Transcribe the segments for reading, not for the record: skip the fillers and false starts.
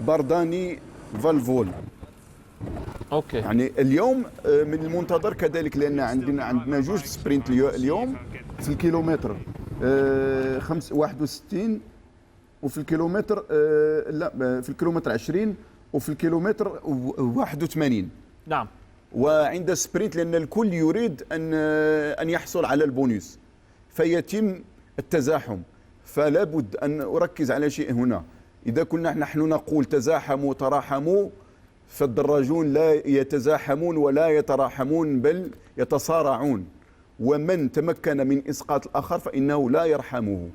برداني فالفول. اوكي. يعني اليوم من المنتظر كذلك، لان عندنا جوج سبرينت اليوم في الكيلومتر 61، وفي الكيلومتر لا في الكيلومتر 20، وفي الكيلومتر 81. نعم. وعند سبرينت لان الكل يريد ان يحصل على البونيس، فيتم التزاحم. فلا بد ان اركز على شيء هنا. اذا كنا نحن نقول تزاحموا تراحموا، فالدراجون لا يتزاحمون ولا يتراحمون بل يتصارعون، ومن تمكن من اسقاط الاخر فانه لا يرحمه.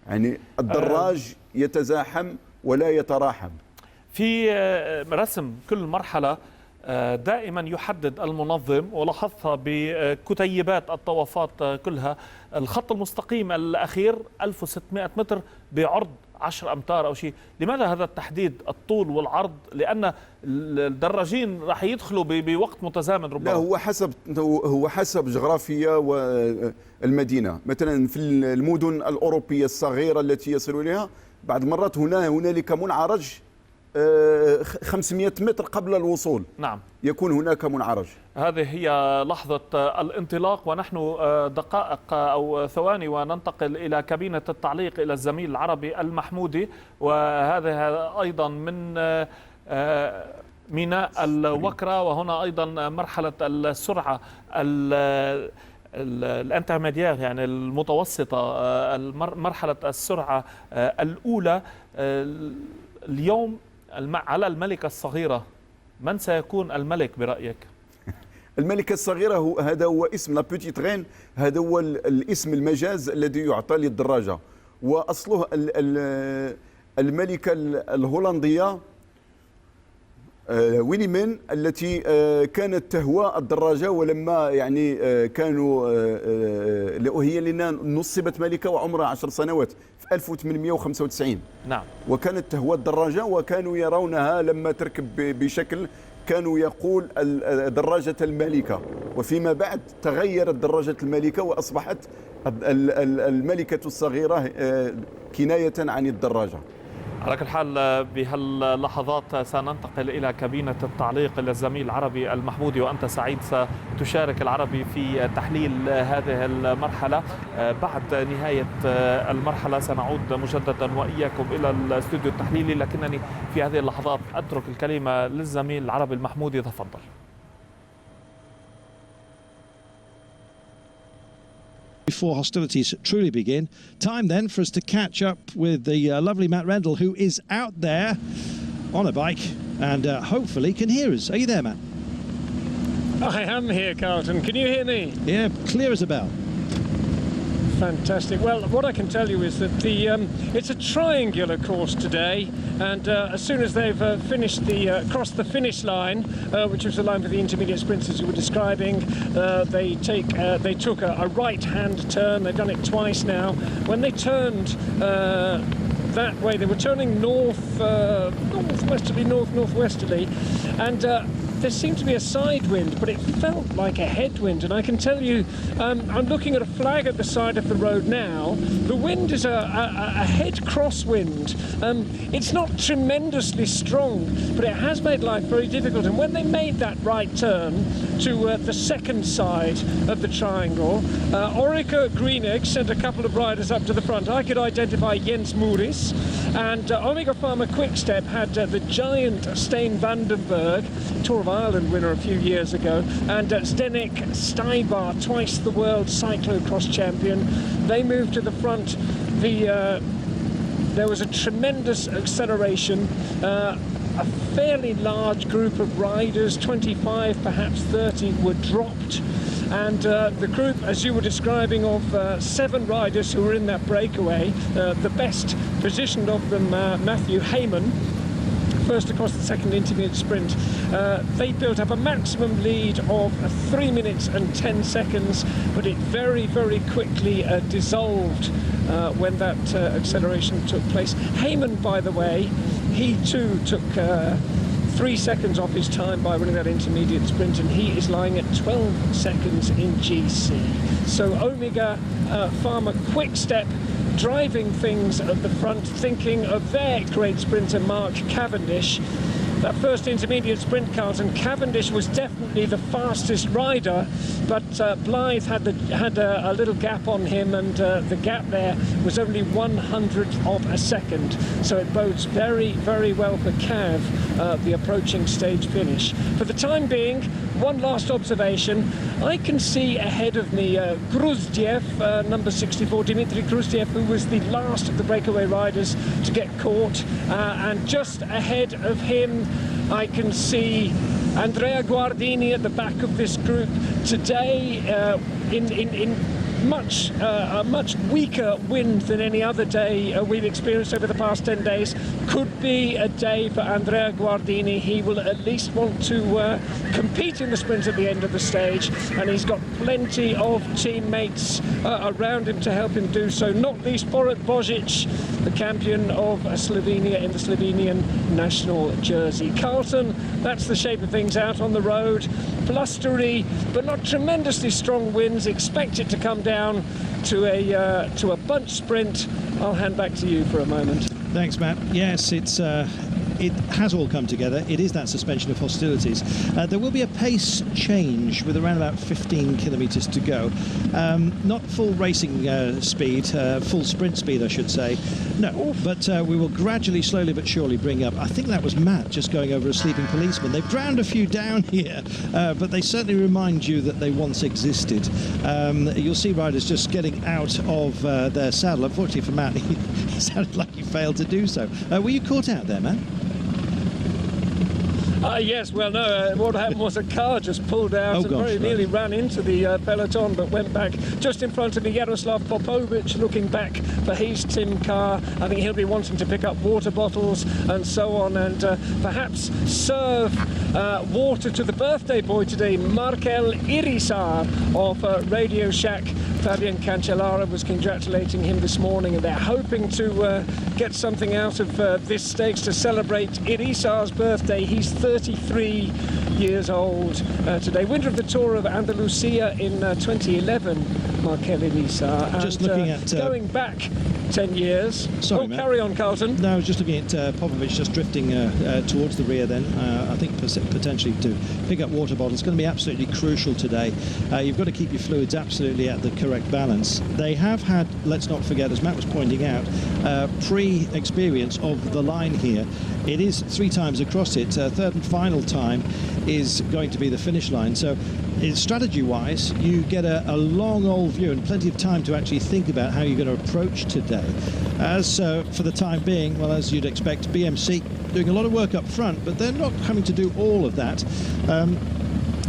يعني الدراج يتزاحم ولا يتراحم. في رسم كل مرحلة دائما يحدد المنظم، ولاحظتها بكتيبات الطوافات كلها، الخط المستقيم الأخير 1600 متر بعرض 10 أمتار أو شيء. لماذا هذا التحديد الطول والعرض؟ لأن الدراجين راح يدخلوا بوقت متزامن ربما. لا، هو حسب جغرافيا والمدينة. مثلا في المدن الأوروبية الصغيرة التي يصل إليها بعض المرات هنالك منعرج 500 متر قبل الوصول. نعم. يكون هناك منعرج. هذه هي لحظة الانطلاق، ونحن دقائق أو ثواني وننتقل إلى كابينة التعليق إلى الزميل العربي المحمودي. وهذا أيضا من ميناء الوكرة، وهنا أيضا مرحلة السرعة الانترميديير، يعني المتوسطة، مرحلة السرعة الأولى. اليوم على الملكة الصغيرة، من سيكون الملك برأيك؟ الملكة الصغيرة هذا هو اسم لا بوتيت رين، هذا هو الاسم المجاز الذي يعطى للدراجة، وأصله الملكة الهولندية وينيمن التي كانت تهوى الدراجة، ولما يعني كانوا هي لنا نصبت ملكة وعمرها 10 سنوات في 1895. نعم. وكانت تهوى الدراجة، وكانوا يرونها لما تركب بشكل كانوا يقول دراجة الملكة، وفيما بعد تغيرت دراجة الملكة وأصبحت الملكة الصغيرة كناية عن الدراجة. على كل حال بهاللحظات سننتقل إلى كابينة التعليق إلى الزميل العربي المحمودي، وأنت سعيد ستشارك العربي في تحليل هذه المرحلة. بعد نهاية المرحلة سنعود مجددا وإياكم إلى الاستوديو التحليلي، لكنني في هذه اللحظات أترك الكلمة للزميل العربي المحمودي. تفضل. Before hostilities truly begin. Time then for us to catch up with the lovely Matt Rendell, who is out there on a bike and hopefully can hear us. Are you there, Matt? I am here, Carlton. Can you hear me? Yeah, clear as a bell. Fantastic. Well, what I can tell you is that it's a triangular course today, and as soon as they've finished crossed the finish line, which was the line for the intermediate sprints as you were describing, they took a right-hand turn. They've done it twice now. When they turned that way, they were turning northwesterly, and there seemed to be a side wind, but it felt like a headwind. And I can tell you, I'm looking at a flag at the side of the road now. The wind is a head crosswind. It's not tremendously strong, but it has made life very difficult. And when they made that right turn to the second side of the triangle, Orica Greenegg sent a couple of riders up to the front. I could identify Jens Muuris, and Omega Pharma Quickstep had the giant Stein Vandenberg, Tour of Ireland winner a few years ago, and Zdenek Steibar, twice the world cyclocross champion. They moved to the front. There was a tremendous acceleration. A fairly large group of riders, 25, perhaps 30, were dropped. And the group, as you were describing, of 7 riders who were in that breakaway, the best positioned of them, Matthew Heyman, first across the second intermediate sprint, they built up a maximum lead of 3 minutes and 10 seconds, but it very, very quickly dissolved when that acceleration took place. Heyman, by the way, he too took 3 seconds off his time by running that intermediate sprint, and he is lying at 12 seconds in GC. So Omega Pharma Quickstep driving things at the front, thinking of their great sprinter Mark Cavendish. That first intermediate sprint, Carlton, Cavendish was definitely the fastest rider, but Blythe had a little gap on him, and the gap there was only 1/100th of a second. So it bodes very, very well for Cav, the approaching stage finish. For the time being, one last observation. I can see ahead of me Gruzdiev, number 64, Dmitry Gruzdiev, who was the last of the breakaway riders to get caught, and just ahead of him I can see Andrea Guardini at the back of this group. Today, in a much weaker wind than any other day we've experienced over the past 10 days, could be a day for Andrea Guardini. He will at least want to compete in the sprint at the end of the stage, and he's got plenty of teammates around him to help him do so, not least Borut Božić, the champion of Slovenia in the Slovenian national jersey. Carlton, that's the shape of things out on the road. Blustery but not tremendously strong winds. Expect it to come down to a bunch sprint. I'll hand back to you for a moment. Thanks, Matt. Yes, it has all come together. It is that suspension of hostilities. There will be a pace change with around about 15 kilometres to go. Not full racing speed, full sprint speed, I should say. No, but we will gradually, slowly but surely bring up. I think that was Matt just going over a sleeping policeman. They've drowned a few down here, but they certainly remind you that they once existed. You'll see riders just getting out of their saddle. Unfortunately for Matt, he sounded like he failed to do so. Were you caught out there, Matt? Yes, well, no, what happened was a car just pulled out and very nearly ran into the peloton, but went back just in front of me. Jaroslav Popovic looking back for his Tim Carr. I think he'll be wanting to pick up water bottles and so on, and perhaps serve water to the birthday boy today, Markel Irisar of Radio Shack. Fabian Cancellara was congratulating him this morning, and they're hoping to get something out of this stakes to celebrate Irisar's birthday. He's 33 years old today. Winner of the Tour of Andalusia in 2011, Markel Irisar. Just looking at going back 10 years. Sorry, Matt. Carry on, Carlton. No, I was just looking at Popovic just drifting towards the rear then. I think potentially to pick up water bottles. It's going to be absolutely crucial today. You've got to keep your fluids absolutely at the correct balance. They have had, let's not forget, as Matt was pointing out, pre-experience of the line here. It is 3 times across it. Third and final time is going to be the finish line. So strategy-wise, you get a long old view and plenty of time to actually think about how you're going to approach today. As for the time being, well, as you'd expect, BMC doing a lot of work up front, but they're not having to do all of that.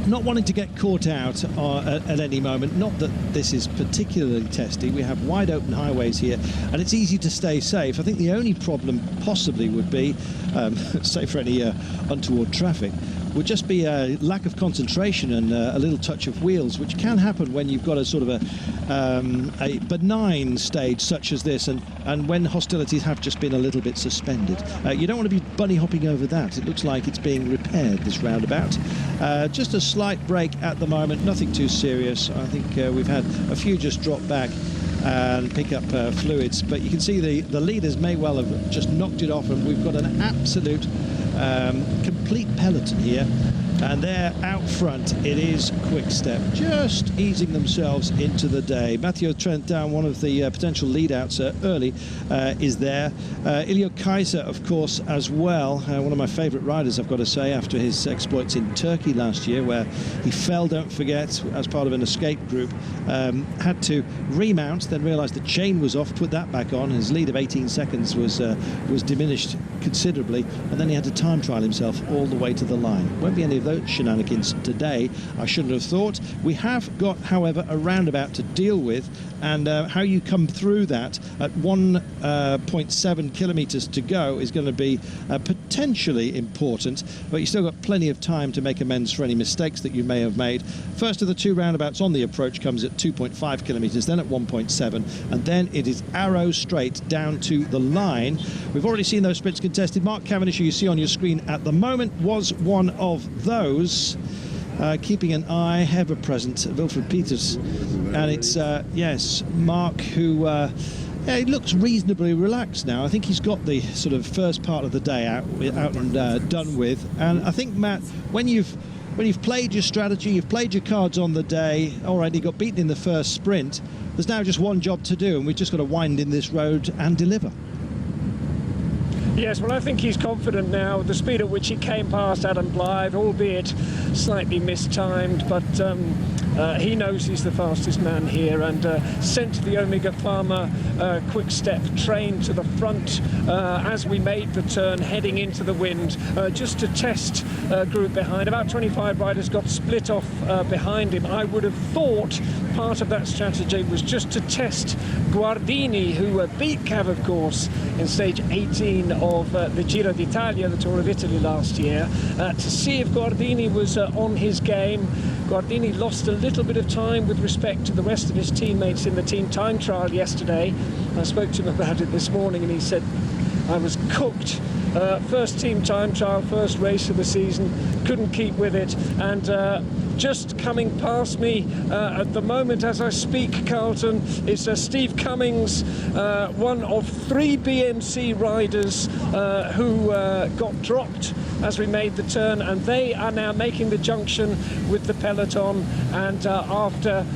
Not wanting to get caught out at any moment. Not that this is particularly testy. We have wide open highways here, and it's easy to stay safe. I think the only problem possibly would be, say for any untoward traffic, would just be a lack of concentration and a little touch of wheels, which can happen when you've got a sort of a benign stage such as this, and when hostilities have just been a little bit suspended. You don't want to be bunny hopping over that. It looks like it's being repaired, this roundabout. Just a slight break at the moment, nothing too serious. I think we've had a few just drop back and pick up fluids, but you can see the leaders may well have just knocked it off, and we've got an absolute complete peloton here, and there out front it is Quick Step, just easing themselves into the day. Mathieu Trentin, one of the potential lead-outs early, is there. Ilio Kaiser, of course, as well, one of my favourite riders, I've got to say, after his exploits in Turkey last year, where he fell, don't forget, as part of an escape group, had to remount, then realised the chain was off, put that back on. His lead of 18 seconds was diminished considerably, and then he had to time trial himself all the way to the line. Won't be any of those shenanigans today, I shouldn't have thought. We have got, however, a roundabout to deal with, and how you come through that at 1.7 kilometres to go is going to be potentially important, but you still got plenty of time to make amends for any mistakes that you may have made. First of the 2 roundabouts on the approach comes at 2.5 kilometres, then at 1.7, and then it is arrow straight down to the line. We've already seen those sprints contested. Mark Cavendish, who you see on your screen at the moment, was one of those. Keeping an eye ever present, Wilfred Peters, and it's yes, Mark, who Yeah, he looks reasonably relaxed now. I think he's got the sort of first part of the day out and done with. And I think, Matt, when you've played your strategy, you've played your cards on the day, all right, he got beaten in the first sprint, there's now just one job to do, and we've just got to wind in this road and deliver. Yes, well, I think he's confident now. The speed at which he came past Adam Blythe, albeit slightly mistimed, but he knows he's the fastest man here, and sent the Omega Pharma quick step train to the front as we made the turn heading into the wind, just to test group behind. About 25 riders got split off behind him. I would have thought part of that strategy was just to test Guardini, who beat Cav, of course, in stage 18 of the Giro d'Italia, the Tour of Italy last year, to see if Guardini was on his game. Guardini lost a little bit of time with respect to the rest of his teammates in the team time trial yesterday. I spoke to him about it this morning, and he said, I was cooked. First team time trial, first race of the season, couldn't keep with it, and just coming past me at the moment as I speak, Carlton, is Steve Cummings, one of 3 BMC riders who got dropped as we made the turn, and they are now making the junction with the peloton. And after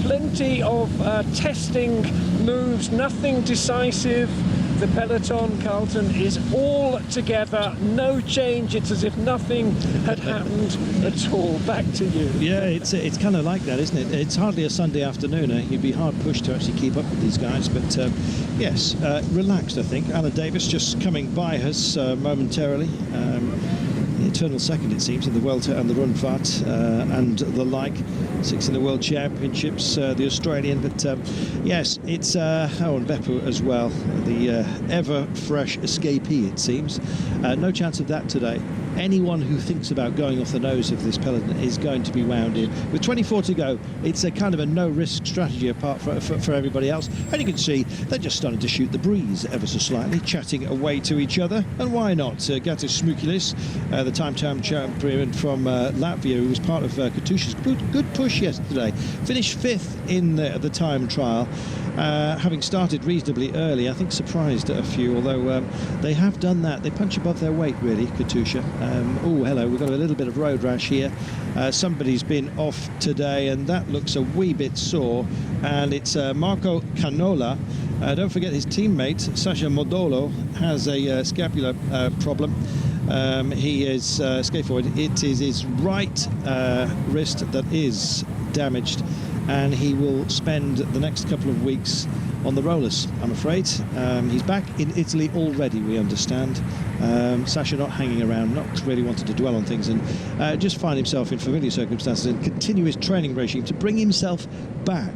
plenty of testing moves, nothing decisive, the peloton, Carlton, is all together, no change. It's as if nothing had happened at all. Back to you. Yeah, it's kind of like that, isn't it? It's hardly a Sunday afternoon. You'd be hard pushed to actually keep up with these guys, but yes, relaxed, I think. Alan Davis just coming by us momentarily. The eternal second, it seems, in the Welter and the Rundfahrt and the like. 6th in the World Championships, the Australian. But yes, it's and Beppu as well, the ever-fresh escapee, it seems. No chance of that today. Anyone who thinks about going off the nose of this peloton is going to be wound in. With 24 to go, it's a kind of a no-risk strategy apart for everybody else. And you can see they're just starting to shoot the breeze ever so slightly, chatting away to each other. And why not? Gatis Smukilis, the time champion from Latvia, who was part of Katusha's good push yesterday, finished 5th in the time trial, having started reasonably early. I think surprised a few, although they have done that. They punch above their weight, really, Katusha. Oh, hello, we've got a little bit of road rash here. Somebody's been off today, and that looks a wee bit sore. And it's Marco Canola. Don't forget his teammate, Sasha Modolo, has a scapular problem. He is skateboard. It is his right wrist that is damaged, and he will spend the next couple of weeks on the rollers, I'm afraid. He's back in Italy already, we understand. Sasha not hanging around, not really wanting to dwell on things, and just find himself in familiar circumstances and continue his training regime to bring himself back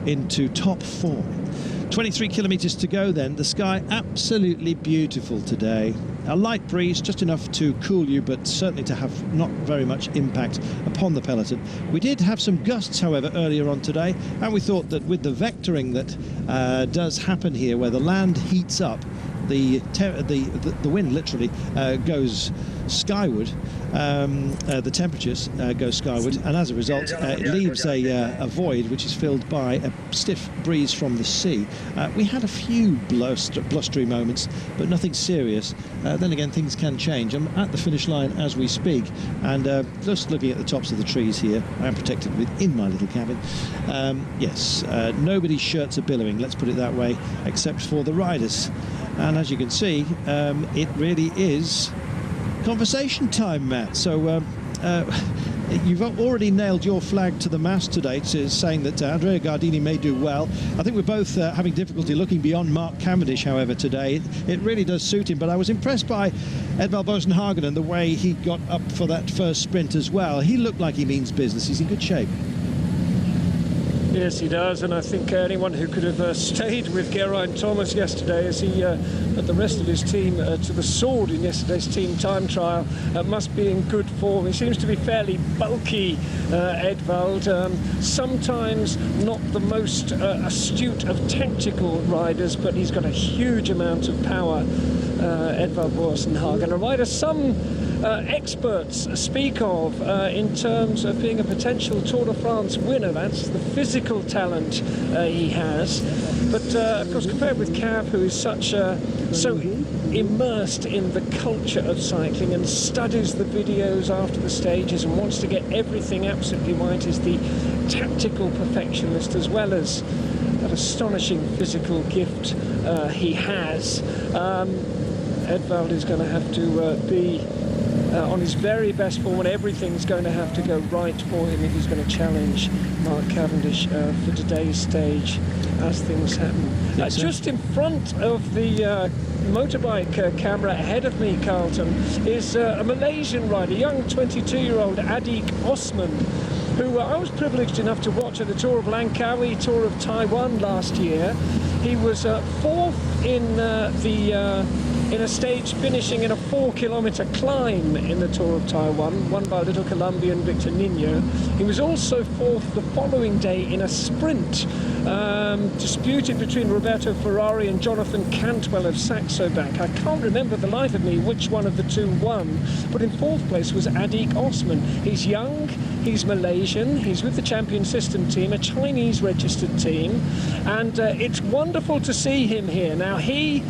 into top form. 23 kilometres to go then. The sky absolutely beautiful today. A light breeze, just enough to cool you, but certainly to have not very much impact upon the peloton. We did have some gusts, however, earlier on today, and we thought that with the vectoring that does happen here, where the land heats up, the wind literally goes skyward, the temperatures go skyward, and as a result it leaves a void which is filled by a stiff breeze from the sea. We had a few blustery moments, but nothing serious. Then again, things can change. I'm at the finish line as we speak, and just looking at the tops of the trees here, I am protected within my little cabin. Yes, nobody's shirts are billowing, let's put it that way, except for the riders. And as you can see, it really is conversation time, Matt. So you've already nailed your flag to the mast today, saying that Andrea Gardini may do well. I think we're both having difficulty looking beyond Mark Cavendish, however, today. It really does suit him, but I was impressed by Edvald Boasson-Hagen and the way he got up for that first sprint as well. He looked like he means business. He's in good shape. Yes, he does, and I think anyone who could have stayed with Geraint Thomas yesterday as he put the rest of his team to the sword in yesterday's team time trial must be in good form. He seems to be fairly bulky, Edvald, sometimes not the most astute of tactical riders, but he's got a huge amount of power. Edvard Boasson Hagen, a rider some experts speak of in terms of being a potential Tour de France winner. That's the physical talent he has. But of course, compared with Cav, who is so immersed in the culture of cycling and studies the videos after the stages and wants to get everything absolutely right, is the tactical perfectionist as well as that astonishing physical gift he has. Edvald is going to have to be on his very best form, and everything's going to have to go right for him if he's going to challenge Mark Cavendish for today's stage as things happen. Just in front of the motorbike camera ahead of me, Carlton, is a Malaysian rider, young 22-year-old Adik Osman, who I was privileged enough to watch at the Tour of Langkawi, Tour of Taiwan last year. He was fourth in in a stage finishing in a 4-kilometer climb in the Tour of Taiwan, won by little Colombian Victor Nino. He was also fourth the following day in a sprint disputed between Roberto Ferrari and Jonathan Cantwell of Saxo Bank. I can't remember the life of me which one of the two won, but in fourth place was Adik Osman. He's young, he's Malaysian, he's with the Champion System team, a Chinese registered team, and it's wonderful to see him here. Now he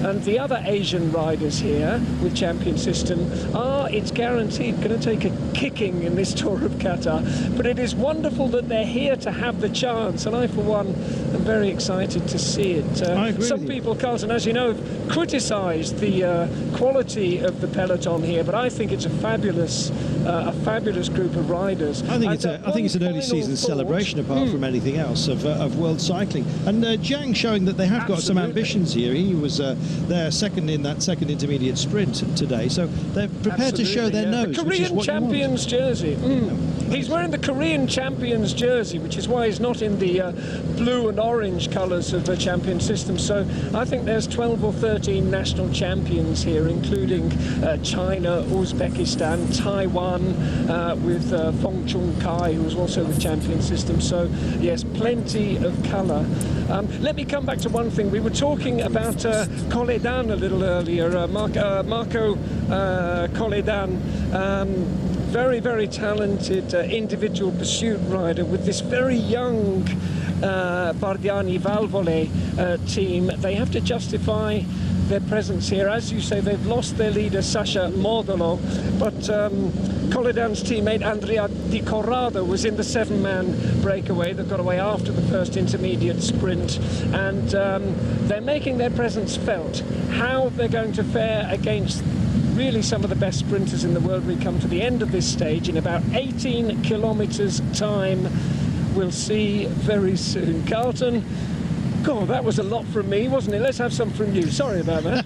and the other Asian riders here with Champion System are, it's guaranteed, going to take a kicking in this Tour of Qatar. But it is wonderful that they're here to have the chance, and I, for one, am very excited to see it. I agree some people, Carlton, as you know, have criticised the quality of the peloton here, but I think it's a fabulous group of riders. I think it's an early season celebration, apart from anything else, of world cycling. And Zhang showing that they have got some ambitions here. He was there second in that second intermediate sprint today, so they're prepared to show their nose. The Korean champions jersey. He's wearing the Korean champions jersey, which is why he's not in the blue and orange colours of the Champion System. So I think there's 12 or 13 national champions here, including China, Uzbekistan, Taiwan, with Fong Chung Kai, who's also with Champion System. So yes, plenty of colour. Let me come back to one thing. We were talking about Koledan a little earlier, Marco Koledan. Very, very talented individual pursuit rider with this very young Bardiani Valvole team. They have to justify their presence here. As you say, they've lost their leader, Sasha Modolo, but Koledan's teammate Andrea Di Corrado was in the 7-man breakaway that got away after the first intermediate sprint, and they're making their presence felt. How they're going to fare against really some of the best sprinters in the world, we come to the end of this stage in about 18 kilometres time. We'll see very soon. Carlton, God, that was a lot from me, wasn't it? Let's have some from you. Sorry about that.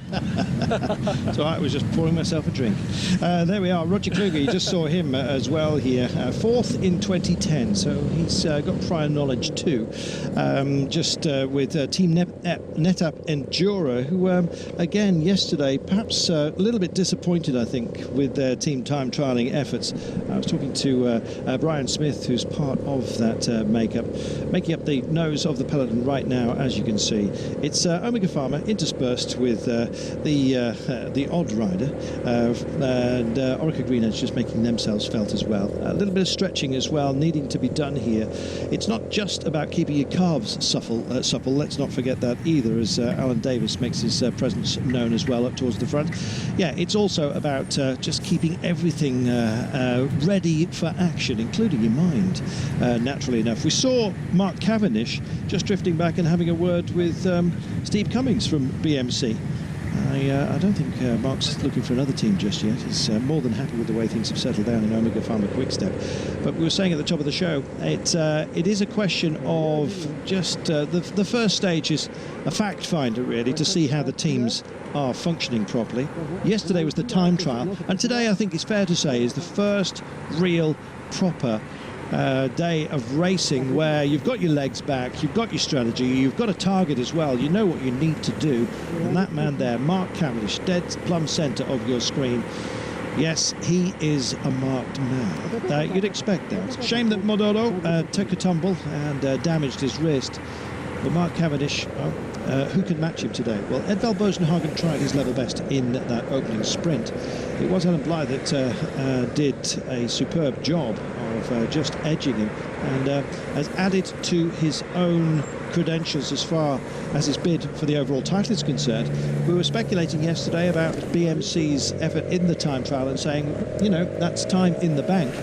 So I was just pouring myself a drink. There we are. Roger Kluge, you just saw him as well here. Fourth in 2010, so he's got prior knowledge too. Just with Team NetApp Enduro, who again yesterday perhaps a little bit disappointed, I think, with their team time trialling efforts. I was talking to Brian Smith, who's part of that making up the nose of the peloton right now. As you can see, it's Omega Pharma interspersed with the odd rider, and Orica Green Edge just making themselves felt as well. A little bit of stretching as well needing to be done here. It's not just about keeping your calves supple. Let's not forget that either, as Alan Davis makes his presence known as well up towards the front. Yeah, it's also about just keeping everything ready for action, including your mind, naturally enough. We saw Mark Cavendish just drifting back and having a word with Steve Cummings from BMC. I don't think Mark's looking for another team just yet. He's more than happy with the way things have settled down in Omega Pharma Quickstep. But we were saying at the top of the show, it is a question of just the first stage is a fact finder, really, to see how the teams are functioning properly. Yesterday was the time trial, and today I think it's fair to say is the first real proper day of racing where you've got your legs back, you've got your strategy, you've got a target as well, you know what you need to do. And that man there, Mark Cavendish, dead plumb centre of your screen, yes, he is a marked man. You'd expect that. Shame that Modolo took a tumble and damaged his wrist. But Mark Cavendish, well, who can match him today? Well, Edvald Boasson-Hagen tried his level best in that opening sprint. It was Adam Blythe that did a superb job of just edging him, and has added to his own credentials as far as his bid for the overall title is concerned. We were speculating yesterday about BMC's effort in the time trial and saying, you know, that's time in the bank.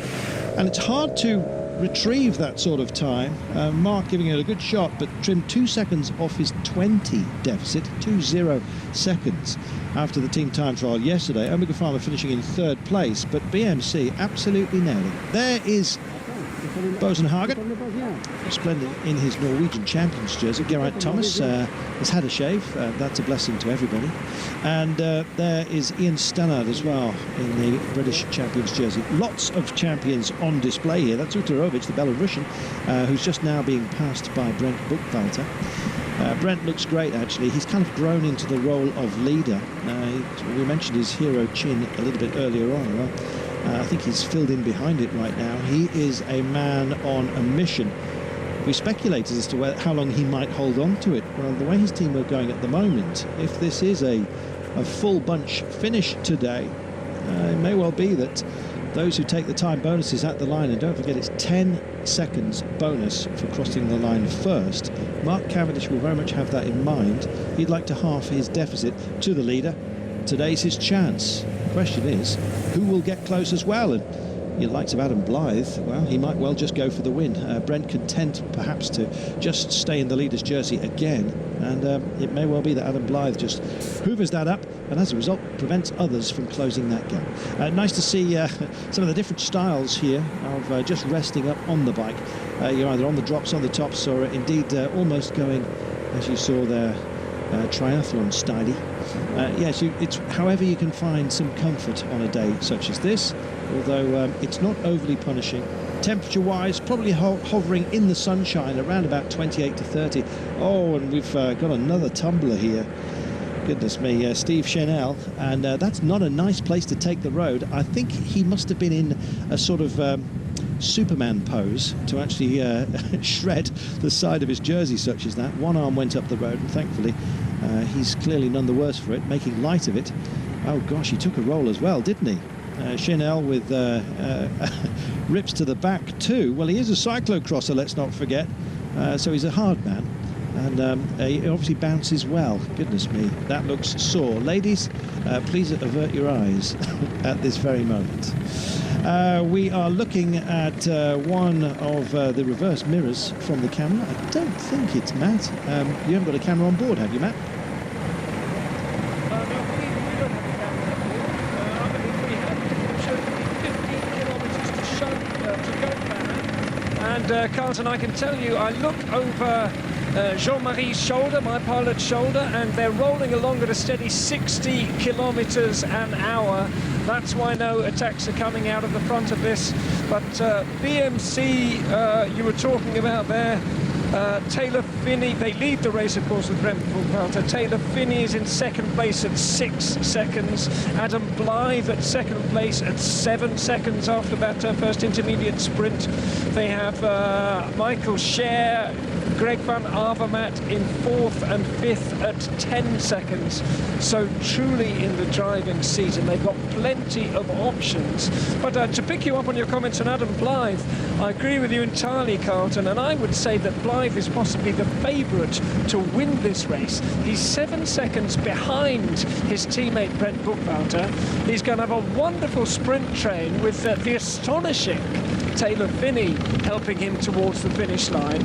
And it's hard to retrieve that sort of time. Mark giving it a good shot, but trimmed 2 seconds off his 20 deficit, 20 seconds after the team time trial yesterday. Omega Pharma finishing in 3rd place, but BMC absolutely nailed it. There is Boasson-Hagen, splendid in his Norwegian champions jersey. Geraint Thomas has had a shave. That's a blessing to everybody. And there is Ian Stannard as well in the British champions jersey. Lots of champions on display here. That's Utarovic, the Belarusian, who's just now being passed by Brent Buchwalter. Brent looks great, actually. He's kind of grown into the role of leader. We mentioned his hero chin a little bit earlier on. Well, I think he's filled in behind it right now. He is a man on a mission. We speculated as to how long he might hold on to it. Well, the way his team are going at the moment, if this is a full bunch finish today, it may well be that those who take the time bonuses at the line, and don't forget it's 10 seconds bonus for crossing the line first. Mark Cavendish will very much have that in mind. He'd like to halve his deficit to the leader. Today's his chance. The question is, who will get close as well? And the likes of Adam Blythe, well, he might well just go for the win. Brent content perhaps to just stay in the leader's jersey again, and it may well be that Adam Blythe just hoovers that up and as a result prevents others from closing that gap. Nice to see some of the different styles here of just resting up on the bike. You're either on the drops, on the tops, or indeed almost going, as you saw there, triathlon style. Yes, it's however you can find some comfort on a day such as this, although it's not overly punishing. Temperature-wise, probably hovering in the sunshine around about 28 to 30. Oh, and we've got another tumbler here. Goodness me, Steve Chenel, and that's not a nice place to take the road. I think he must have been in a sort of Superman pose to actually shred the side of his jersey such as that. One arm went up the road, and thankfully he's clearly none the worse for it, making light of it. Oh gosh, he took a roll as well, didn't he? Chenel with rips to the back too. Well, he is a cyclocrosser, let's not forget, so he's a hard man, and he obviously bounces well. Goodness me, that looks sore. Ladies, please avert your eyes at this very moment. We are looking at one of the reverse mirrors from the camera. I don't think it's Matt. You haven't got a camera on board, have you, Matt? No, we don't have a camera on board. I believe we had 15 kilometres to go there. And Carlton, I can tell you, I look over Jean-Marie's shoulder, my pilot's shoulder, and they're rolling along at a steady 60 kilometres an hour. That's why no attacks are coming out of the front of this. But BMC, you were talking about there, Taylor Phinney, they lead the race, of course, with Brent Buchwalter. Taylor Phinney is in 2nd place at 6 seconds. Adam Blythe at 2nd place at 7 seconds after that first intermediate sprint. They have Michael Scher, Greg van Avermaet in 4th and 5th at 10 seconds. So truly in the driving seat, and they've got plenty of options. But to pick you up on your comments on Adam Blythe, I agree with you entirely, Carlton, and I would say that Blythe is possibly the favourite to win this race. He's 7 seconds behind his teammate Brent Buchwalter. He's going to have a wonderful sprint train with the astonishing Taylor Phinney helping him towards the finish line.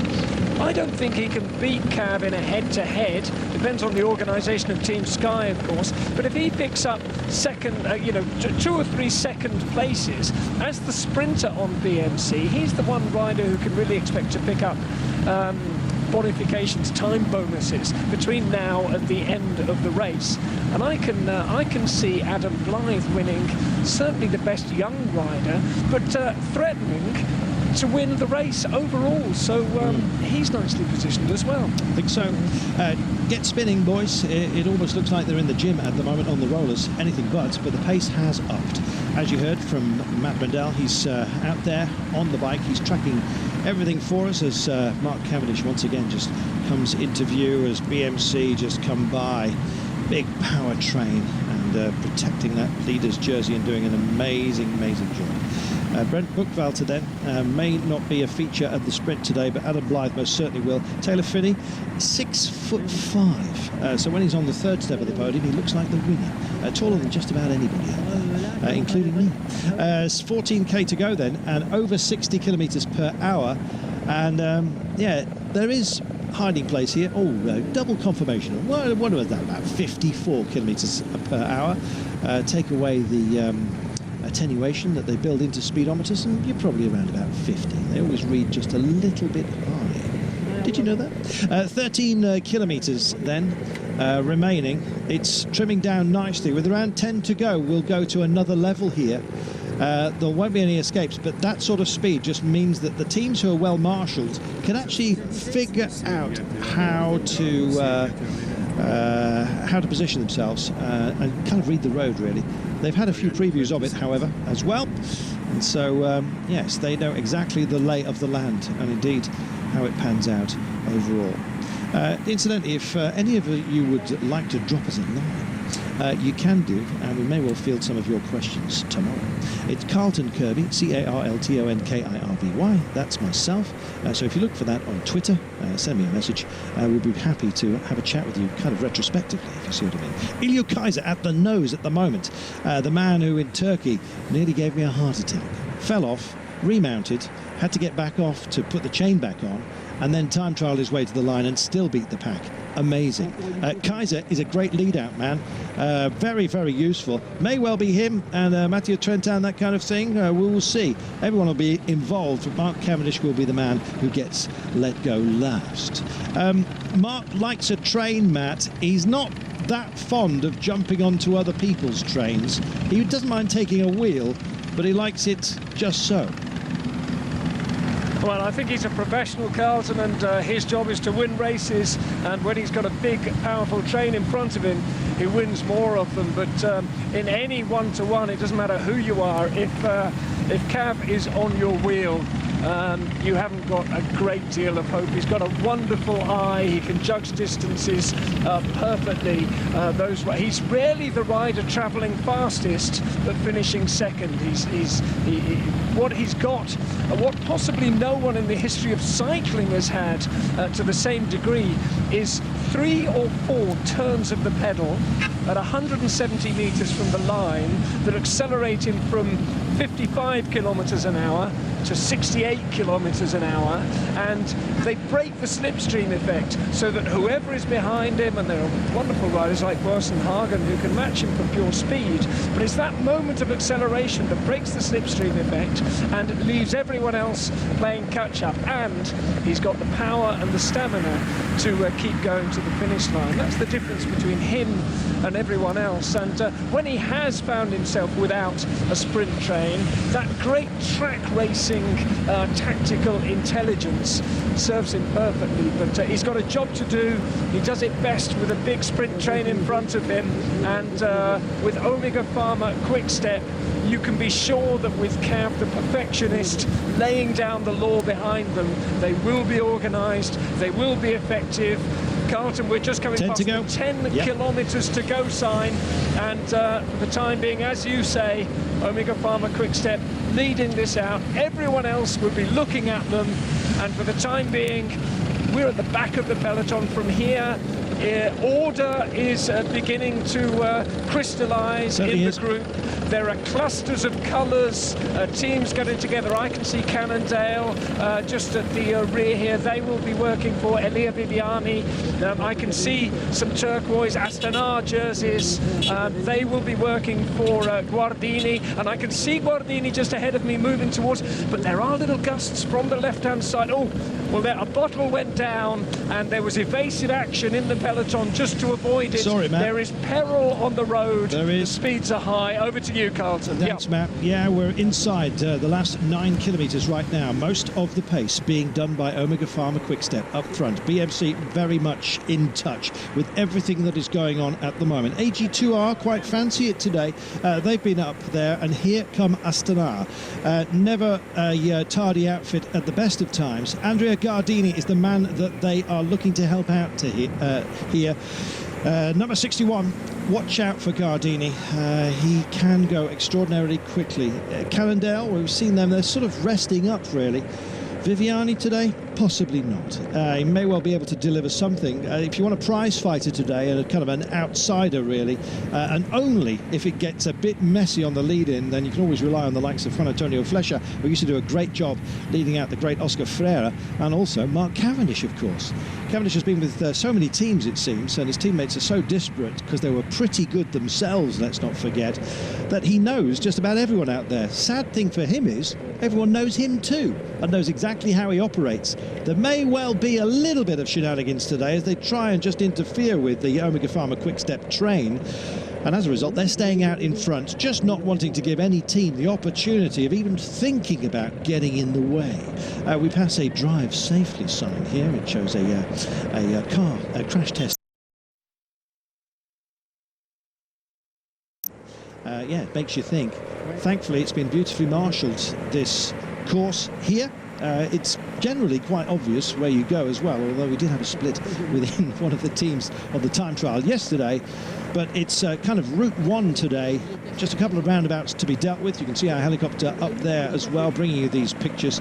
I don't think he can beat Cav in a head-to-head. Depends on the organisation of Team Sky, of course. But if he picks up second, 2 or 3 second places as the sprinter on BMC, he's the one rider who can really expect to pick up bonifications, time bonuses between now and the end of the race. And I can see Adam Blythe winning, certainly the best young rider, but threatening to win the race overall. So he's nicely positioned as well. I think so. Get spinning, boys. It almost looks like they're in the gym at the moment on the rollers. Anything but the pace has upped. As you heard from Matt Brendel, he's out there on the bike. He's tracking everything for us as Mark Cavendish once again just comes into view as BMC just come by. Big power train and protecting that leader's jersey and doing an amazing job. Brent Buchwalter then may not be a feature at the sprint today, but Adam Blythe most certainly will. Taylor Phinney, 6'5", so when he's on the third step of the podium, he looks like the winner. Taller than just about anybody out there, including me. 14k to go then, and over 60 kilometres per hour, and yeah, there is hiding place here. Oh, double confirmation. What was that, about 54 kilometres per hour? Take away the attenuation that they build into speedometers, and you're probably around about 50. They always read just a little bit high. Did you know that? 13 kilometres then remaining. It's trimming down nicely. With around 10 to go, we'll go to another level here. There won't be any escapes, but that sort of speed just means that the teams who are well marshalled can actually figure out how to position themselves and kind of read the road, really. They've had a few previews of it, however, as well, and so yes, they know exactly the lay of the land and indeed how it pans out overall. Incidentally, if any of you would like to drop us a line, you can do, and we may well field some of your questions tomorrow. It's Carlton Kirby, CarltonKirby, that's myself. So if you look for that on Twitter, send me a message. We'll be happy to have a chat with you, kind of retrospectively, if you see what I mean. Ilya Kaiser at the nose at the moment. The man who in Turkey nearly gave me a heart attack. Fell off, remounted, had to get back off to put the chain back on, and then time trialled his way to the line and still beat the pack. Amazing. Kaiser is a great lead-out man. Very, very useful. May well be him and Mathieu Trentin, that kind of thing. We will see. Everyone will be involved, but Mark Cavendish will be the man who gets let go last. Mark likes a train, Matt. He's not that fond of jumping onto other people's trains. He doesn't mind taking a wheel, but he likes it just so. Well, I think he's a professional, Carlton, and his job is to win races, and when he's got a big, powerful train in front of him, he wins more of them. But in any one-to-one, it doesn't matter who you are, if Cav is on your wheel, you haven't got a great deal of hope. He's got a wonderful eye. He can judge distances perfectly. He's rarely the rider travelling fastest, but finishing second. What he's got, what possibly no one in the history of cycling has had to the same degree, is 3 or 4 turns of the pedal at 170 metres from the line that accelerate him from 55 kilometres an hour to 68 kilometres an hour, and they break the slipstream effect so that whoever is behind him, and there are wonderful riders like Boasson Hagen who can match him for pure speed, but it's that moment of acceleration that breaks the slipstream effect and leaves everyone else playing catch-up, and he's got the power and the stamina to keep going to the finish line. That's the difference between him and everyone else, and when he has found himself without a sprint train, that great track racing tactical intelligence serves him perfectly, but he's got a job to do. He does it best with a big sprint train in front of him, and with Omega Pharma Quick Step, you can be sure that with Cav, the perfectionist, laying down the law behind them, they will be organised, they will be effective. Carlton, we're just coming past the 10 kilometres to go sign, and for the time being, as you say, Omega Pharma Quick Step leading this out. Everyone else will be looking at them, and for the time being, we're at the back of the peloton from here. Order is beginning to crystallise in the group. There are clusters of colours, teams getting together. I can see Cannondale just at the rear here. They will be working for Elia Viviani. I can see some turquoise Astana jerseys. They will be working for Guardini, and I can see Guardini just ahead of me moving towards, but there are little gusts from the left-hand side. Oh, Well, a bottle went down and there was evasive action in the peloton just to avoid it. Sorry, Matt. There is peril on the road. There is. The speeds are high. Over to you, Carlton. Thanks, Matt. Yeah, we're inside the last 9 kilometres right now. Most of the pace being done by Omega Pharma Quickstep up front. BMC very much in touch with everything that is going on at the moment. AG2R quite fancy it today. They've been up there, and here come Astana. Never a tardy outfit at the best of times. Andrea Gardini is the man that they are looking to help out to here. Number 61, watch out for Gardini. He can go extraordinarily quickly. Cannondale, we've seen them, they're sort of resting up really. Viviani today? Possibly not. He may well be able to deliver something. If you want a prize fighter today, and a kind of an outsider really, and only if it gets a bit messy on the lead-in, then you can always rely on the likes of Juan Antonio Flecha, who used to do a great job leading out the great Oscar Freire, and also Mark Cavendish, of course. Cavendish has been with so many teams, it seems, and his teammates are so disparate because they were pretty good themselves, let's not forget, that he knows just about everyone out there. Sad thing for him is everyone knows him too and knows exactly how he operates. There may well be a little bit of shenanigans today as they try and just interfere with the Omega Pharma Quickstep train. And as a result, they're staying out in front, just not wanting to give any team the opportunity of even thinking about getting in the way. We pass a drive safely sign here. It shows a crash test. Yeah, it makes you think. Thankfully, it's been beautifully marshalled, this course here. It's generally quite obvious where you go as well, although we did have a split within one of the teams of the time trial yesterday. But it's kind of Route 1 today, just a couple of roundabouts to be dealt with. You can see our helicopter up there as well, bringing you these pictures,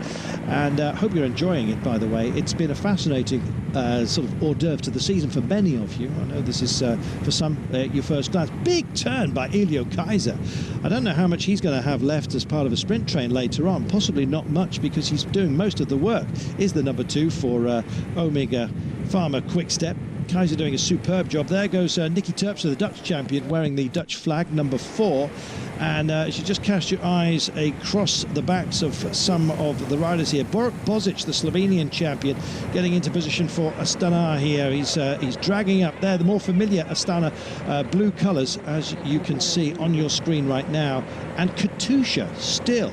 and hope you're enjoying it, by the way. It's been a fascinating sort of hors d'oeuvre to the season for many of you. I know this is, for some, your first glance. Big turn by Elio Kaiser. I don't know how much he's going to have left as part of a sprint train later on, possibly not much, because he's doing most of the work. Is the number 2 for Omega Pharma Quickstep. Kaiser doing a superb job. There goes Nicky Terpstra, the Dutch champion, wearing the Dutch flag, number 4. And as you just cast your eyes across the backs of some of the riders here, Bozic, the Slovenian champion, getting into position for Astana here. He's dragging up there the more familiar Astana blue colours, as you can see on your screen right now. And Katusha still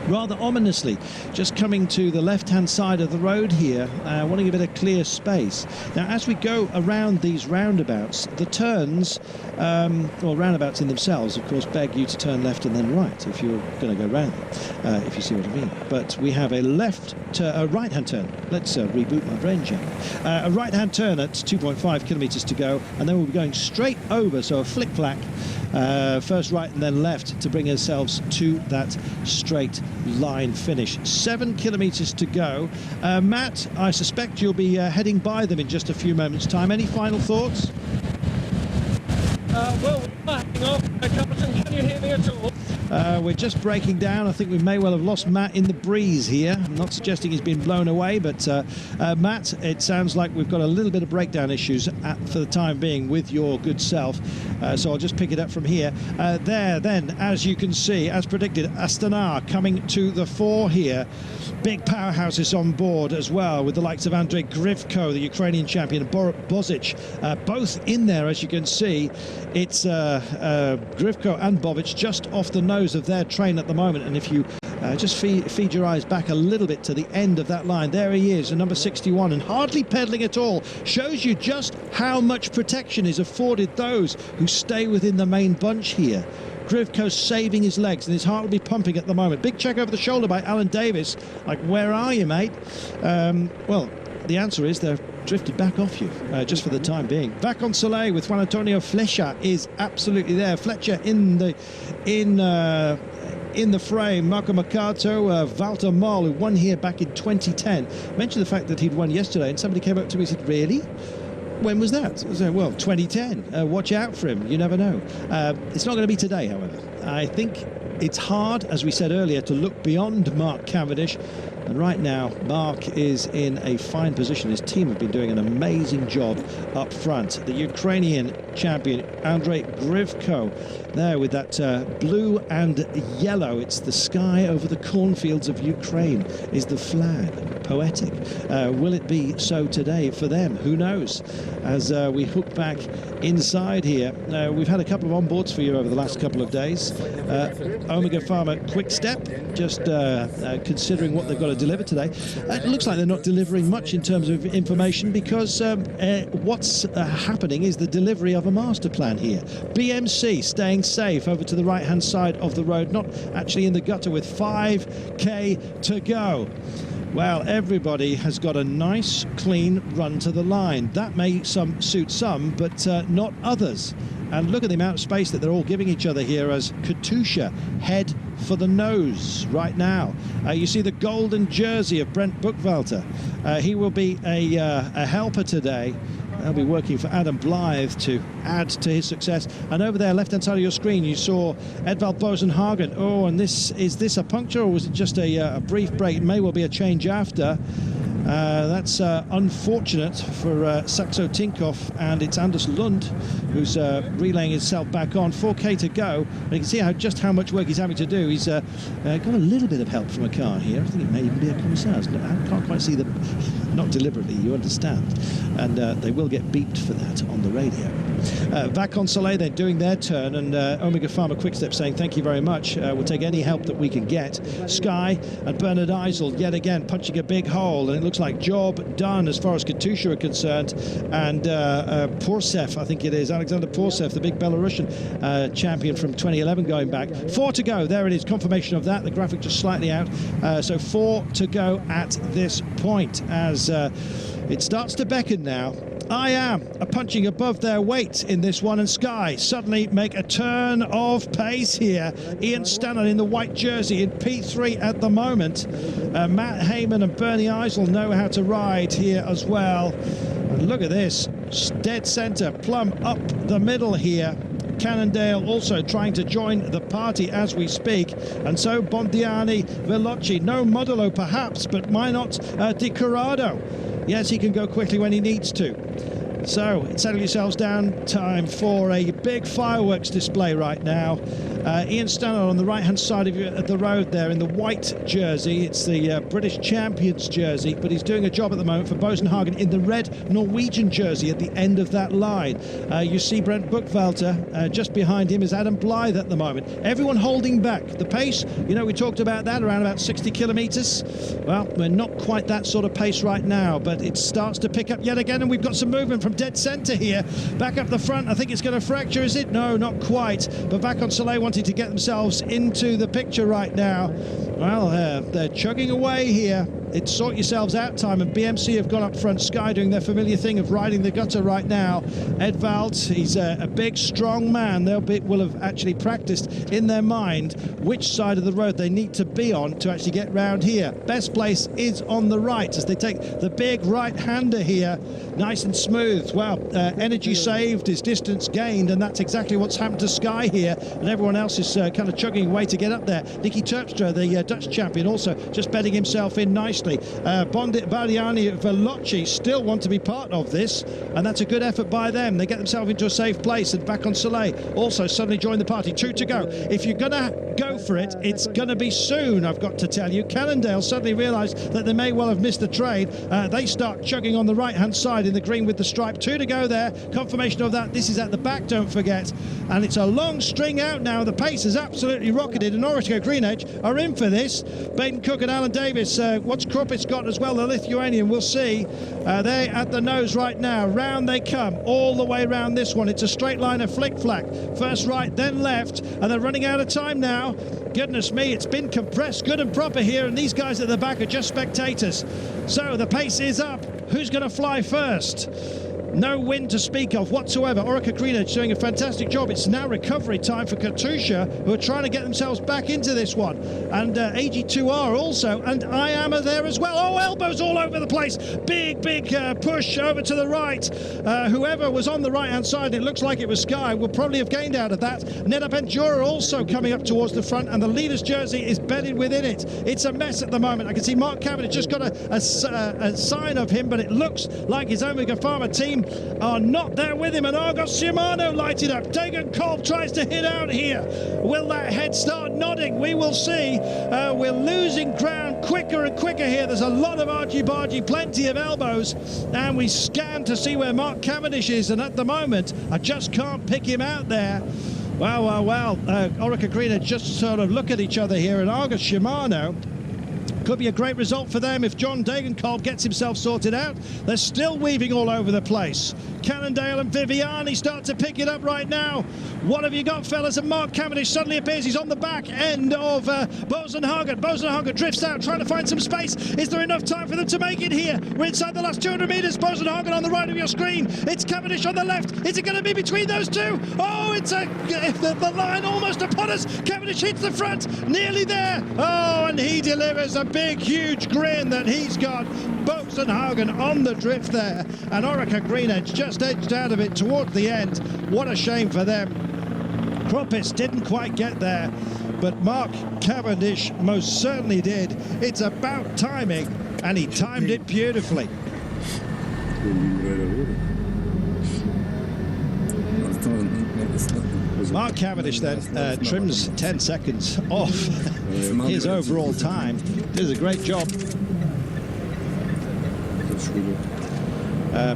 rather ominously just coming to the left-hand side of the road here, wanting a bit of clear space. Now, as we go around these roundabouts, the turns, well, roundabouts in themselves, of course, beg you to turn left and then right if you're going to go round them, if you see what I mean. But we have a right-hand turn. Let's reboot my brain jam. A right-hand turn at 2.5 kilometres to go, and then we'll be going straight over, so a flick-flack, first right and then left to bring ourselves to that straight line finish. 7 kilometres to go. Matt, I suspect you'll be heading by them in just a few moments' time. Any final thoughts? Well, hang on, Captain, can you hear me at all? We're just breaking down. I think we may well have lost Matt in the breeze here. I'm not suggesting he's been blown away, but Matt, it sounds like we've got a little bit of breakdown issues for the time being with your good self. So I'll just pick it up from here. There, then, as you can see, as predicted, Astana coming to the fore here. Big powerhouses on board as well, with the likes of Andrei Grivko, the Ukrainian champion, and Bozic, both in there, as you can see. It's Grivko and Bozic just off the nose of their train at the moment, and if you just feed your eyes back a little bit to the end of that line, there he is, a number 61, and hardly pedaling at all. Shows you just how much protection is afforded those who stay within the main bunch here. Grivko saving his legs, and his heart will be pumping at the moment. Big check over the shoulder by Alan Davis, like, where are you, mate? Well, the answer is they're drifted back off you, just for the time being. Back on Soleil with Juan Antonio Flecha is absolutely there. Fletcher in the frame. Marco Mercato, Walter Moll, who won here back in 2010. Mentioned the fact that he'd won yesterday, and somebody came up to me and said, really? When was that? I said, well, 2010. Watch out for him. You never know. It's not going to be today, however. I think it's hard, as we said earlier, to look beyond Mark Cavendish. And right now, Mark is in a fine position. His team have been doing an amazing job up front. The Ukrainian champion, Andrei Grivko, there with that blue and yellow. It's the sky over the cornfields of Ukraine is the flag. Poetic. Will it be so today for them? Who knows? As we hook back inside here, we've had a couple of onboards for you over the last couple of days. Omega Pharma Quick Step, just considering what they've got to deliver today. It looks like they're not delivering much in terms of information, because what's happening is the delivery of a master plan here. BMC staying safe over to the right hand side of the road, not actually in the gutter, with 5k to go. Well, everybody has got a nice clean run to the line. That may suit some, but not others. And look at the amount of space that they're all giving each other here as Katusha head for the nose right now. You see the golden jersey of Brent Buchwalter. He will be a helper today. They'll be working for Adam Blythe to add to his success. And over there, left-hand side of your screen, you saw Edvald Bosenhagen. Oh, and is this a puncture, or was it just a brief break? It may well be a change after. That's unfortunate for Saxo Tinkoff, and it's Anders Lund who's relaying himself back on. 4k to go, and you can see just how much work he's having to do. He's got a little bit of help from a car here. I think it may even be a Commissars. I can't quite see not deliberately, you understand. And they will get beeped for that on the radio. Vacon Soleil, they're doing their turn, and Omega Pharma Quickstep saying thank you very much. We'll take any help that we can get. Sky and Bernard Eisel yet again punching a big hole, and it looks like job done as far as Katusha are concerned. And Porsev, I think it is, Alexander Porsev, the big Belarusian champion from 2011 going back. 4 to go, there it is, confirmation of that. The graphic just slightly out. So 4 to go at this point as it starts to beckon now. I am punching above their weight in this one, and Sky suddenly make a turn of pace here. Ian Stannard in the white jersey in P3 at the moment. Matt Heyman and Bernie Eisel know how to ride here as well. And look at this, dead centre, plumb up the middle here. Cannondale also trying to join the party as we speak, and so Bondiani, Veloci, no Modulo perhaps, but why not Di Corrado? Yes, he can go quickly when he needs to. So, settle yourselves down, time for a big fireworks display right now. Ian Stannard on the right-hand side of the road there in the white jersey. It's the British Champions jersey, but he's doing a job at the moment for Bosenhagen in the red Norwegian jersey at the end of that line. You see Brent Buchwalter, just behind him is Adam Blythe at the moment. Everyone holding back. The pace, you know, we talked about that, around about 60 kilometres. Well, we're not quite that sort of pace right now, but it starts to pick up yet again, and we've got some movement from dead centre here. Back up the front, I think it's going to fracture, is it? No, not quite. But Vacon Soleil wanting to get themselves into the picture right now. Well, they're chugging away here. It's sort yourselves out time, and BMC have gone up front. Sky doing their familiar thing of riding the gutter right now. Edvald, he's a big, strong man. Will have actually practiced in their mind which side of the road they need to be on to actually get round here. Best place is on the right as they take the big right-hander here. Nice and smooth. Well, energy saved is distance gained, and that's exactly what's happened to Sky here. And everyone else is kind of chugging away to get up there. Nicky Terpstra, the Dutch champion, also just bedding himself in nicely. Bardiani Veloci still want to be part of this, and that's a good effort by them. They get themselves into a safe place, and Vacon Soleil also suddenly join the party. 2 to go. If you're going to go for it, it's going to be soon, I've got to tell you. Cannondale suddenly realised that they may well have missed the trade. They start chugging on the right-hand side in the green with the stripe. 2 to go there. Confirmation of that. This is at the back, don't forget. And it's a long string out now. The pace has absolutely rocketed, and Orica Green Edge are in for this. Baden Cook and Alan Davis. What's Kropitz got as well, the Lithuanian? We'll see. They're at the nose right now. Round they come, all the way round this one. It's a straight line of flick-flack. First right, then left, and they're running out of time now. Goodness me, it's been compressed good and proper here, and these guys at the back are just spectators. So the pace is up. Who's going to fly first? No wind to speak of whatsoever. Orica Greenedge doing a fantastic job. It's now recovery time for Katusha, who are trying to get themselves back into this one. And AG2R also, and I am there as well. Oh, elbows all over the place. Big push over to the right. Whoever was on the right-hand side, it looks like it was Sky, will probably have gained out of that. Neda Benjura also coming up towards the front, and the leader's jersey is bedded within it. It's a mess at the moment. I can see Mark Cavendish just got a sign of him, but it looks like his Omega Pharma team are not there with him, and Argos Shimano lighted up. Dagan Kolb tries to hit out here. Will that head start nodding? We will see. We're losing ground quicker and quicker here. There's a lot of argy-bargy, plenty of elbows, and we scan to see where Mark Cavendish is, and at the moment I just can't pick him out there. Well. Orica Greenedge just sort of look at each other here, and Argos Shimano could be a great result for them if John Dagan-Kolb gets himself sorted out. They're still weaving all over the place. Cannondale and Viviani start to pick it up right now. What have you got, fellas? And Mark Cavendish suddenly appears. He's on the back end of Bosenhagen. Bosenhagen drifts out, trying to find some space. Is there enough time for them to make it here? We're inside the last 200 metres. Bosenhagen on the right of your screen. It's Cavendish on the left. Is it going to be between those two? Oh, it's the line almost upon us. Cavendish hits the front, nearly there. Oh, and he delivers a big, huge grin that he's got. Bosenhagen on the drift there, and Orica Greenedge just edged out of it towards the end. What a shame for them. Kropitz didn't quite get there, but Mark Cavendish most certainly did. It's about timing, and he timed it beautifully. Mark Cavendish then trims 10 seconds off his overall time. Does a great job.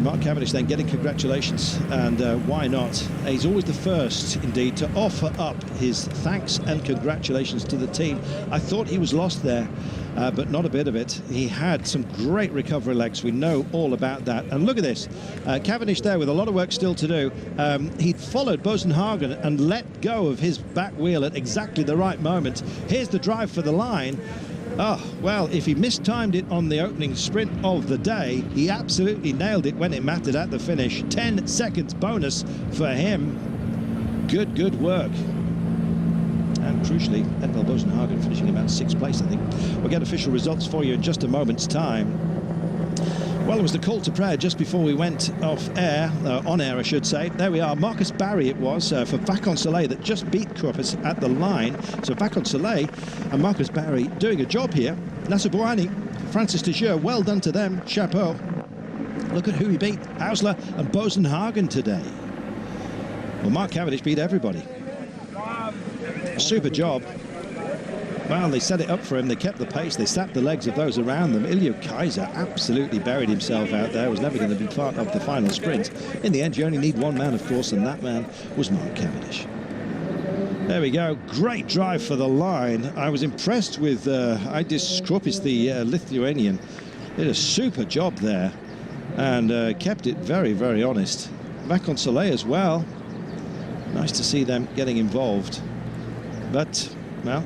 Mark Cavendish then getting congratulations, and why not? He's always the first, indeed, to offer up his thanks and congratulations to the team. I thought he was lost there, but not a bit of it. He had some great recovery legs. We know all about that. And look at this. Cavendish there with a lot of work still to do. He'd followed Bosenhagen and let go of his back wheel at exactly the right moment. Here's the drive for the line. Oh, well, if he mistimed it on the opening sprint of the day, he absolutely nailed it when it mattered at the finish. 10 seconds bonus for him. Good work. And crucially, Edvald Bosenhagen finishing about 6th place, I think. We'll get official results for you in just a moment's time. Well, it was the call to prayer just before we went off air, on air I should say. There we are, Marcus Barry it was for Vakon Soleil that just beat Kropitz at the line. So Vakon Soleil and Marcus Barry doing a job here. Nasser Bouhanni, Francis Tejeur, well done to them, chapeau. Look at who he beat, Hausler and Bosenhagen today. Well, Mark Cavendish beat everybody. Super job. Well, they set it up for him. They kept the pace. They sapped the legs of those around them. Ilya Kaiser absolutely buried himself out there. Was never going to be part of the final sprint. In the end, you only need one man, of course, and that man was Mark Cavendish. There we go. Great drive for the line. I was impressed with Aidis Kropitz, the Lithuanian. Did a super job there and kept it very, very honest. Vakon Soleil as well. Nice to see them getting involved. But, well,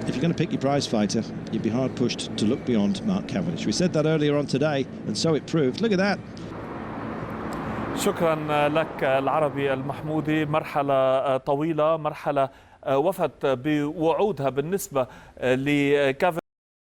if you're going to pick your prize fighter, you'd be hard pushed to look beyond Mark Cavendish. We said that earlier on today, and so it proved. Look at that. شكرا لك العربي المحمودي. مرحلة طويلة، مرحلة وفت بوعودها بالنسبة لكافن.